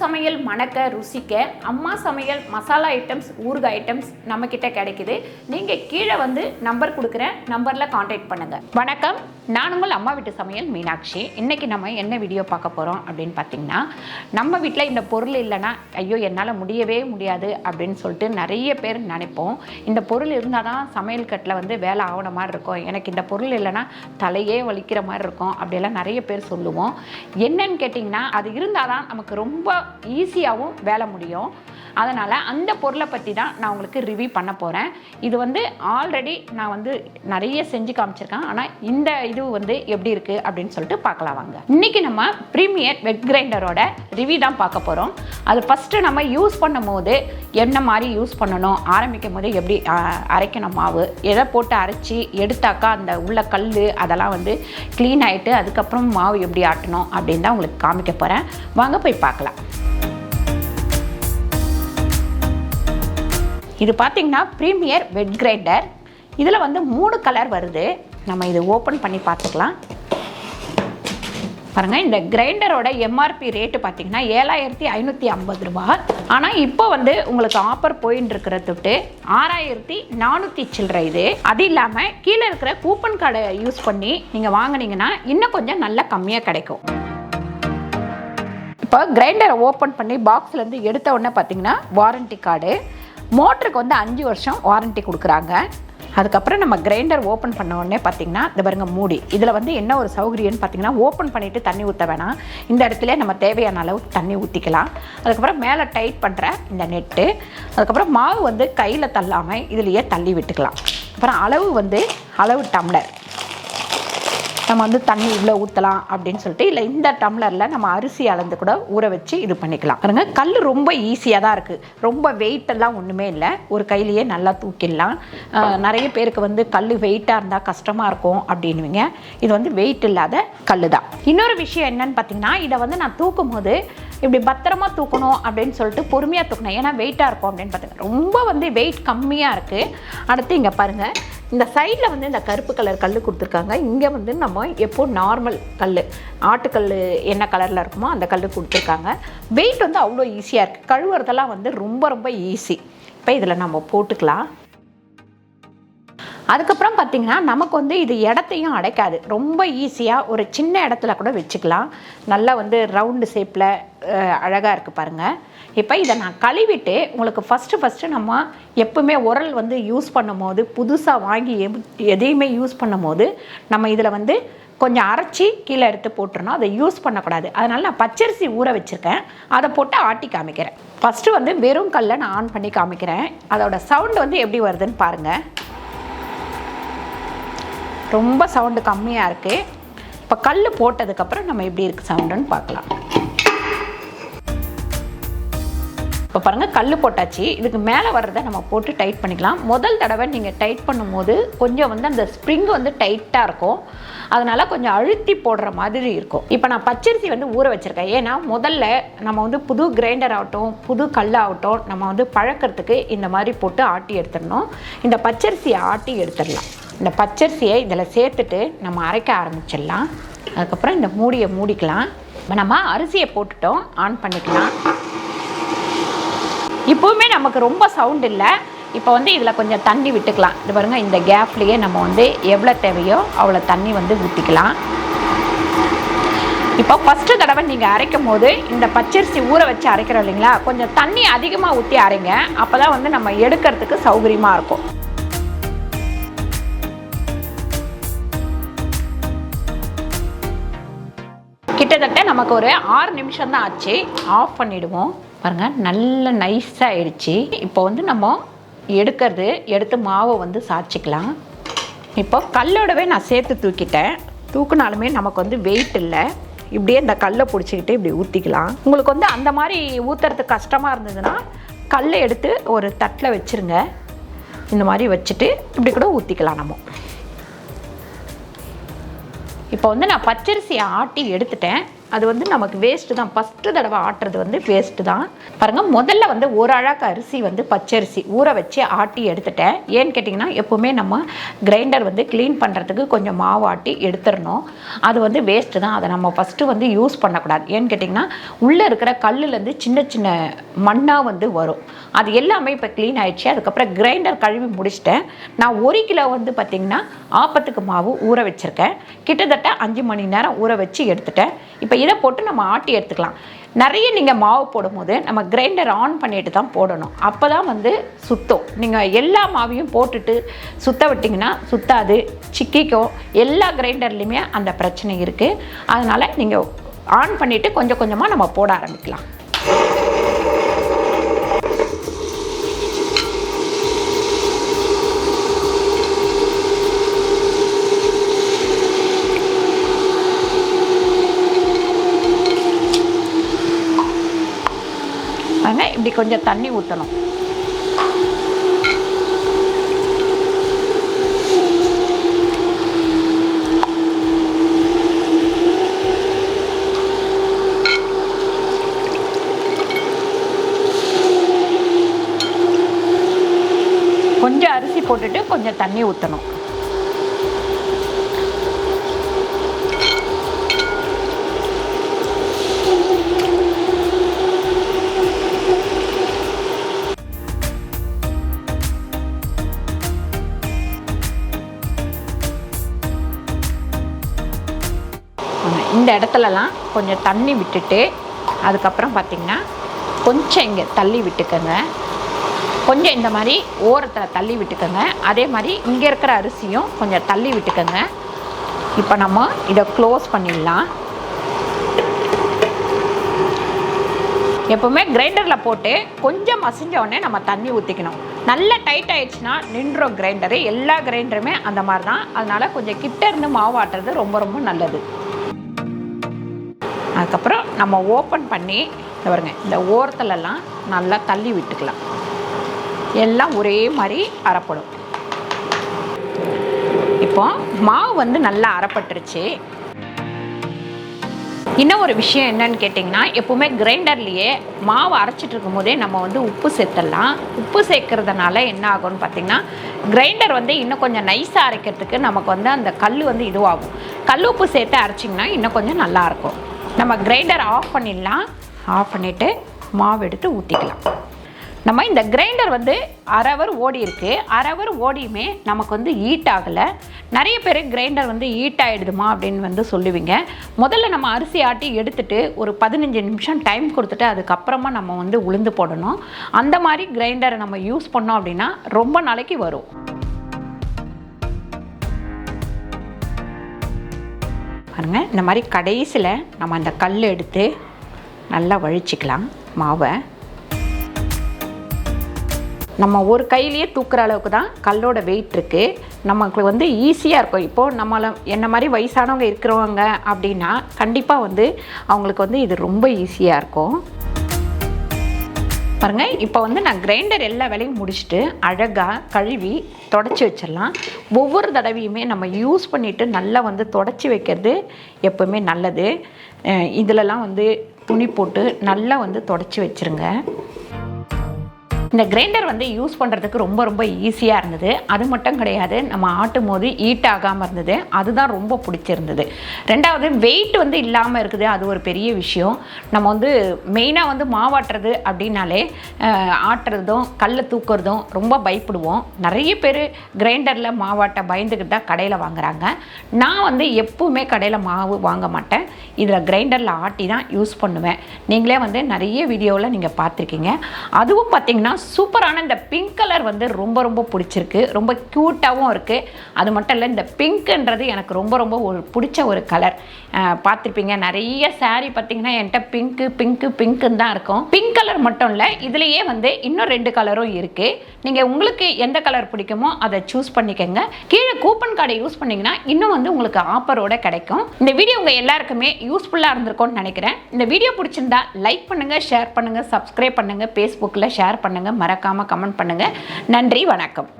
சமையல் மணக்க ருசிக்க அம்மா சமையல் மசாலா ஐட்டம்ஸ் ஊறுகாய் ஐட்டம்ஸ் நம்மக்கிட்ட கிடைக்குது. நீங்கள் கீழே வந்து நம்பர் கொடுக்குறேன், நம்பரில் காண்டாக்ட் பண்ணுங்கள். வணக்கம், நான் உங்கள் அம்மா வீட்டு சமையல் மீனாட்சி. இன்றைக்கி நம்ம என்ன வீடியோ பார்க்க போகிறோம் அப்படின்னு பார்த்தீங்கன்னா, நம்ம வீட்டில் இந்த பொருள் இல்லைன்னா ஐயோ என்னால் முடியவே முடியாது அப்படின்னு சொல்லிட்டு நிறைய பேர் நினைப்போம். இந்த பொருள் இருந்தால் தான் சமையல் கட்டில் வந்து வேலை ஆகண மாதிரி இருக்கும், எனக்கு இந்த பொருள் இல்லைன்னா தலையே வலிக்கிற மாதிரி இருக்கும் அப்படியெல்லாம் நிறைய பேர் சொல்லுவோம். என்னன்னு கேட்டிங்கன்னா, அது இருந்தால் தான் நமக்கு ரொம்ப ஈஸியாகவும் வேலை முடியும். அதனால் அந்த பொருளை பற்றி தான் நான் உங்களுக்கு ரிவ்யூ பண்ண போகிறேன். இது வந்து ஆல்ரெடி நான் வந்து நிறைய செஞ்சு காமிச்சிருக்கேன். ஆனால் இந்த இது வந்து எப்படி இருக்குது அப்படின்னு சொல்லிட்டு பார்க்கலாம் வாங்க. இன்றைக்கி நம்ம ப்ரீமியர் வெட் கிரைண்டரோட ரிவ்யூ தான் பார்க்க போகிறோம். அது ஃபஸ்ட்டு நம்ம யூஸ் பண்ணும் போது என்ன மாதிரி யூஸ் பண்ணணும், ஆரம்பிக்கும் போது எப்படி அரைக்கணும், மாவு எதை போட்டு அரைச்சி எடுத்தாக்கா அந்த உள்ள கல் அதெல்லாம் வந்து க்ளீன் ஆகிட்டு அதுக்கப்புறம் மாவு எப்படி ஆட்டணும் அப்படின்னு தான் உங்களுக்கு காமிக்க போகிறேன். வாங்க போய் பார்க்கலாம். இது பார்த்திங்கன்னா ப்ரீமியர் வெட் கிரைண்டர். இதில் வந்து 3 கலர் வருது. நம்ம இது ஓப்பன் பண்ணி பார்த்துக்கலாம். பாருங்கள், இந்த கிரைண்டரோட எம்ஆர்பி ரேட்டு பார்த்திங்கன்னா 7550 ரூபா. ஆனால் இப்போ வந்து உங்களுக்கு ஆஃபர் போயின்னு இருக்கிற தொட்டு 6400 சில்லறை இது. அது இல்லாமல் கீழே இருக்கிற கூப்பன் கார்டை யூஸ் பண்ணி நீங்கள் வாங்கினீங்கன்னா இன்னும் கொஞ்சம் நல்லா கம்மியாக கிடைக்கும். இப்போ கிரைண்டரை ஓப்பன் பண்ணி பாக்ஸ்லேருந்து எடுத்த உடனே பார்த்திங்கன்னா வாரண்டி கார்டு, மோட்டருக்கு வந்து 5 வருஷம் வாரண்டி கொடுக்குறாங்க. அதுக்கப்புறம் நம்ம கிரைண்டர் ஓப்பன் பண்ண உடனே பார்த்திங்கன்னா இந்த பாருங்க மூடி. இதில் வந்து என்ன ஒரு சௌகரியம்னு பார்த்திங்கன்னா, ஓப்பன் பண்ணிவிட்டு தண்ணி ஊற்ற வேணாம், இந்த இடத்துல நம்ம தேவையான அளவு தண்ணி ஊற்றிக்கலாம். அதுக்கப்புறம் மேலே டைட் பண்ணுற இந்த நெட்டு, அதுக்கப்புறம் மாவு வந்து கையில் தள்ளாமல் இதுலேயே தள்ளி விட்டுக்கலாம். அப்புறம் அளவு டம்ளர், நம்ம வந்து தண்ணி இவ்வளோ ஊற்றலாம் அப்படின்னு சொல்லிட்டு, இல்லை இந்த டம்ளரில் நம்ம அரிசி அளந்து கூட ஊற வச்சு இது பண்ணிக்கலாம். பாருங்க, கல் ரொம்ப ஈஸியாக தான் இருக்குது, ரொம்ப வெயிட்டெல்லாம் ஒன்றுமே இல்லை, ஒரு கையிலேயே நல்லா தூக்கிடலாம். நிறைய பேருக்கு வந்து கல் வெயிட்டாக இருந்தால் கஷ்டமாக இருக்கும் அப்படின்னுவீங்க. இது வந்து வெயிட் இல்லாத கல் தான். இன்னொரு விஷயம் என்னன்னு பார்த்தீங்கன்னா, இதை வந்து நான் தூக்கும் போது இப்படி பத்திரமா தூக்கணும் அப்படின்னு சொல்லிட்டு பொறுமையாக தூக்கணும், ஏன்னா வெயிட்டாக இருக்கும் அப்படின்னு பார்த்தீங்கன்னா ரொம்ப வந்து வெயிட் கம்மியாக இருக்குது. அடுத்து இங்கே பாருங்கள், இந்த சைடில் வந்து இந்த கருப்பு கலர் கல் கொடுத்துருக்காங்க. இங்கே வந்து நம்ம எப்போ நார்மல் கல், ஆட்டுக்கல் என்ன கலரில் இருக்குமோ அந்த கல் கொடுத்துருக்காங்க. வெயிட் வந்து அவ்வளோ ஈஸியாக இருக்குது, கழுவுறதெல்லாம் வந்து ரொம்ப ரொம்ப ஈஸி. இப்போ இதில் நம்ம போட்டுக்கலாம். அதுக்கப்புறம் பார்த்திங்கன்னா நமக்கு வந்து இது இடத்தையும் அடைக்காது, ரொம்ப ஈஸியாக ஒரு சின்ன இடத்துல கூட வச்சுக்கலாம். நல்லா வந்து ரவுண்டு ஷேப்பில் அழகாக இருக்குது பாருங்கள். இப்போ இதை நான் கழுவிட்டு உங்களுக்கு ஃபஸ்ட்டு நம்ம எப்பவுமே உரல் வந்து யூஸ் பண்ணும் போது, புதுசாக வாங்கி எதையுமே யூஸ் பண்ணும் போது நம்ம இதில் வந்து கொஞ்சம் அரைச்சி கீழே எடுத்து போட்டுருணும், அதை யூஸ் பண்ணக்கூடாது. அதனால் நான் பச்சரிசி ஊற வச்சுருக்கேன், அதை போட்டு ஆட்டி காமிக்கிறேன். ஃபஸ்ட்டு வந்து வெறும் கல்லை நான் ஆன் பண்ணி காமிக்கிறேன். அதோட சவுண்டு வந்து எப்படி வருதுன்னு பாருங்கள். ரொம்ப சவுண்டு கம்மியாக இருக்குது. இப்போ கல் போட்டதுக்கப்புறம் நம்ம எப்படி இருக்குது சவுண்டுன்னு பார்க்கலாம். இப்போ பாருங்கள், கல் போட்டாச்சு. இதுக்கு மேலே வர்றதை நம்ம போட்டு டைட் பண்ணிக்கலாம். முதல் தடவை நீங்கள் டைட் பண்ணும்போது கொஞ்சம் வந்து அந்த ஸ்ப்ரிங் வந்து டைட்டாக இருக்கும், அதனால் கொஞ்சம் அழுத்தி போடுற மாதிரி இருக்கும். இப்போ நான் பச்சரிசி வந்து ஊற வச்சுருக்கேன், ஏன்னா முதல்ல நம்ம வந்து புது கிரைண்டர் ஆகட்டும் புது கல் ஆகட்டும் நம்ம வந்து பழக்கிறதுக்கு இந்த மாதிரி போட்டு ஆட்டி எடுத்துடணும். இந்த பச்சரிசியை ஆட்டி எடுத்துடலாம். இந்த பச்சரிசியை இதில் சேர்த்துட்டு நம்ம அரைக்க ஆரம்பிச்சிடலாம். அதுக்கப்புறம் இந்த மூடியை மூடிக்கலாம். இப்போ நம்ம அரிசியை போட்டுட்டோம், ஆன் பண்ணிக்கலாம். இப்போவுமே நமக்கு ரொம்ப சவுண்ட் இல்லை. இப்போ வந்து இதில் கொஞ்சம் தண்ணி விட்டுக்கலாம். இது பாருங்கள், இந்த கேப்லேயே நம்ம வந்து எவ்வளோ தேவையோ அவ்வளோ தண்ணி வந்து ஊற்றிக்கலாம். இப்போ ஃபஸ்ட்டு தடவை நீங்கள் அரைக்கும் போது இந்த பச்சரிசி ஊற வச்சு அரைக்கிறோம் இல்லைங்களா, கொஞ்சம் தண்ணி அதிகமாக ஊற்றி அரைங்க, அப்போ தான் வந்து நம்ம எடுக்கிறதுக்கு சௌகரியமாக இருக்கும். கிட்டத்தட்ட நமக்கு ஒரு 6 நிமிஷம் தான் ஆச்சு. ஆஃப் பண்ணிவிடுவோம். பாருங்கள், நல்ல நைஸாக ஆயிடுச்சு. இப்போ வந்து நம்ம எடுத்து மாவை வந்து சாய்ச்சிக்கலாம். இப்போ கல்லோடவே நான் சேர்த்து தூக்கிட்டேன். தூக்குனாலுமே நமக்கு வந்து வெயிட் இல்லை, இப்படியே இந்த கல்லை பிடிச்சிக்கிட்டு இப்படி ஊற்றிக்கலாம். உங்களுக்கு வந்து அந்த மாதிரி ஊற்றுறதுக்கு கஷ்டமாக இருந்ததுன்னா கல்லை எடுத்து ஒரு தட்டில் வச்சுருங்க. இந்த மாதிரி வச்சுட்டு இப்படி கூட ஊற்றிக்கலாம் நம்ம. இப்போ வந்து நான் பச்சரிசியை ஆட்டி எடுத்துட்டேன். அது வந்து நமக்கு வேஸ்ட்டு தான். ஃபஸ்ட்டு தடவை ஆட்டுறது வந்து வேஸ்ட்டு தான். பாருங்கள், முதல்ல வந்து ஒரு அழகு அரிசி வந்து பச்சரிசி ஊற வச்சு ஆட்டி எடுத்துட்டேன். ஏன்னு கேட்டிங்கன்னா, எப்போவுமே நம்ம கிரைண்டர் வந்து க்ளீன் பண்ணுறதுக்கு கொஞ்சம் மாவு ஆட்டி எடுத்துடணும். அது வந்து வேஸ்ட்டு தான். அதை நம்ம ஃபஸ்ட்டு வந்து யூஸ் பண்ணக்கூடாது. ஏன்னு கேட்டிங்கன்னா, உள்ளே இருக்கிற கல்லுலேருந்து சின்ன சின்ன மண்ணாக வந்து வரும். அது எல்லாமே இப்போ க்ளீன் ஆகிடுச்சு. அதுக்கப்புறம் கிரைண்டர் கழுவி முடிச்சிட்டேன். நான் 1 கிலோ வந்து பார்த்திங்கன்னா ஆப்பத்துக்கு மாவு ஊற வச்சுருக்கேன். கிட்டத்தட்ட 5 மணி நேரம் ஊற வச்சு எடுத்துட்டேன். இப்போ இதை போட்டு நம்ம ஆட்டி எடுத்துக்கலாம். நிறைய நீங்கள் மாவு போடும்போது நம்ம கிரைண்டர் ஆன் பண்ணிட்டு தான் போடணும். அப்போ தான் வந்து சுத்தம். நீங்கள் எல்லா மாவையும் போட்டுட்டு சுத்த விட்டிங்கன்னா சுத்தாது, சிக்கிக்கும். எல்லா கிரைண்டர்லேயுமே அந்த பிரச்சனை இருக்குது. அதனால் நீங்கள் ஆன் பண்ணிவிட்டு கொஞ்சம் கொஞ்சமாக நம்ம போட ஆரம்பிக்கலாம். இப்படி கொஞ்சம் தண்ணி ஊற்றணும். கொஞ்சம் அரிசி போட்டுட்டு கொஞ்சம் தண்ணி ஊற்றணும். இந்த இடத்துலலாம் கொஞ்சம் தண்ணி விட்டுட்டு அதுக்கப்புறம் பார்த்திங்கன்னா கொஞ்சம் இங்கே தள்ளி விட்டுக்கோங்க. கொஞ்சம் இந்த மாதிரி ஓரத்தில் தள்ளி விட்டுக்கோங்க. அதே மாதிரி இங்கே இருக்கிற அரிசியும் கொஞ்சம் தள்ளி விட்டுக்கோங்க. இப்போ நம்ம இதை க்ளோஸ் பண்ணிடலாம். எப்போவுமே கிரைண்டரில் போட்டு கொஞ்சம் மசிஞ்ச உடனே நம்ம தண்ணி ஊற்றிக்கணும். நல்லா டைட் ஆகிடுச்சுன்னா நின்றோம் கிரைண்டரு. எல்லா கிரைண்டருமே அந்த மாதிரி தான். அதனால் கொஞ்சம் கிட்ட இருந்து மாவு ஆட்டுறது ரொம்ப ரொம்ப நல்லது. அதுக்கப்புறம் நம்ம ஓப்பன் பண்ணி பாருங்க, இந்த ஓரத்துலலாம் நல்லா தள்ளி விட்டுக்கலாம். எல்லாம் ஒரே மாதிரி அரைப்படும். இப்போ மாவு வந்து நல்லா அரைப்பட்டுருச்சு. இன்னும் ஒரு விஷயம் என்னன்னு கேட்டிங்கன்னா, எப்போவுமே கிரைண்டர்லேயே மாவு அரைச்சிட்டு இருக்கும் போதே நம்ம வந்து உப்பு சேர்த்துடலாம். உப்பு சேர்க்கறதுனால என்ன ஆகும்னு பார்த்திங்கன்னா, கிரைண்டர் வந்து இன்னும் கொஞ்சம் நைஸாக அரைக்கிறதுக்கு நமக்கு வந்து அந்த கல் வந்து இதுவாகும். கல் உப்பு சேர்த்து அரைச்சிங்கன்னா இன்னும் கொஞ்சம் நல்லாயிருக்கும். நம்ம கிரைண்டர் ஆஃப் பண்ணிடலாம். ஆஃப் பண்ணிவிட்டு மாவு எடுத்து ஊற்றிக்கலாம். நம்ம இந்த கிரைண்டர் வந்து அரை ஓடி இருக்குது. அரை ஓடியுமே நமக்கு வந்து ஹீட் ஆகலை. நிறைய பேர் கிரைண்டர் வந்து ஹீட் ஆகிடுதுமா அப்படின்னு வந்து சொல்லுவீங்க. முதல்ல நம்ம அரிசி ஆட்டி எடுத்துகிட்டு ஒரு 15 நிமிஷம் டைம் கொடுத்துட்டு அதுக்கப்புறமா நம்ம வந்து உளுந்து போடணும். அந்த மாதிரி கிரைண்டரை நம்ம யூஸ் பண்ணோம் அப்படின்னா ரொம்ப நாளைக்கு வரும். பாருங்க, இந்த மாதிரி கடைசியில் நம்ம அந்த கல் எடுத்து நல்லா வழிச்சிக்கலாம் மாவை. நம்ம ஒரு கையிலேயே தூக்குற அளவுக்கு தான் கல்லோட வெயிட் இருக்குது. நமக்கு வந்து ஈஸியாக இருக்கும். இப்போது நம்மளை என்ன மாதிரி வயசானவங்க இருக்கிறவங்க அப்படின்னா கண்டிப்பாக வந்து அவங்களுக்கு வந்து இது ரொம்ப ஈஸியாக இருக்கும். பாருங்கள், இப்போ வந்து நான் கிரைண்டர் எல்லா வேலையும் முடிச்சுட்டு அழகாக கழுவி தொடச்சி வச்சிடலாம். ஒவ்வொரு தடவையுமே நம்ம யூஸ் பண்ணிவிட்டு நல்லா வந்து தொடச்சி வைக்கிறது எப்போவுமே நல்லது. இதிலலாம் வந்து துணி போட்டு நல்லா வந்து தொடச்சி வச்சுருங்க. இந்த கிரைண்டர் வந்து யூஸ் பண்ணுறதுக்கு ரொம்ப ரொம்ப ஈஸியாக இருந்தது. அது மட்டும் கிடையாது, நம்ம ஆட்டும் போது ஹீட் ஆகாமல் இருந்தது. அதுதான் ரொம்ப பிடிச்சிருந்தது. ரெண்டாவது, வெயிட் வந்து இல்லாமல் இருக்குது. அது ஒரு பெரிய விஷயம். நம்ம வந்து மெயினாக வந்து மாவாட்டுறது அப்படின்னாலே ஆட்டுறதும் கல்லை தூக்குறதும் ரொம்ப பயப்படுவோம். நிறைய பேர் கிரைண்டரில் மாவாட்ட பயந்துக்கிட்டு தான் கடையில் வாங்குகிறாங்க. நான் வந்து எப்பவுமே கடையில் மாவு வாங்க மாட்டேன். இதில் கிரைண்டரில் ஆட்டி தான் யூஸ் பண்ணுவேன். நீங்களே வந்து நிறைய வீடியோவில் நீங்கள் பார்த்துருக்கீங்க. அதுவும் பார்த்திங்கன்னா சூப்பரான இந்த பிங்க் கலர் வந்து ரொம்ப ரொம்ப பிடிச்சிருக்கு. ரொம்ப க்யூட்டாகவும் இருக்குது. அது மட்டும் இல்லை, இந்த பிங்க்ன்றது எனக்கு ரொம்ப ரொம்ப ஒரு பிடிச்ச ஒரு கலர். பார்த்துருப்பீங்க, நிறைய சாரீ பார்த்திங்கன்னா என்கிட்ட பிங்க்குன்னு தான் இருக்கும். பிங்க் கலர் மட்டும் இல்லை, இதுலேயே வந்து இன்னும் 2 கலரும் இருக்குது. நீங்கள் உங்களுக்கு எந்த கலர் பிடிக்குமோ அதை சூஸ் பண்ணிக்கோங்க. கீழே கூப்பன் கார்டை யூஸ் பண்ணிங்கன்னா இன்னும் வந்து உங்களுக்கு ஆஃபரோட கிடைக்கும். இந்த வீடியோ உங்கள் எல்லாருக்குமே யூஸ்ஃபுல்லாக இருந்திருக்கும்னு நினைக்கிறேன். இந்த வீடியோ பிடிச்சிருந்தா லைக் பண்ணுங்கள், ஷேர் பண்ணுங்கள், சப்ஸ்கிரைப் பண்ணுங்கள், ஃபேஸ்புக்கில் ஷேர் பண்ணுங்கள், மறக்காமல் கமெண்ட் பண்ணுங்கள். நன்றி, வணக்கம்.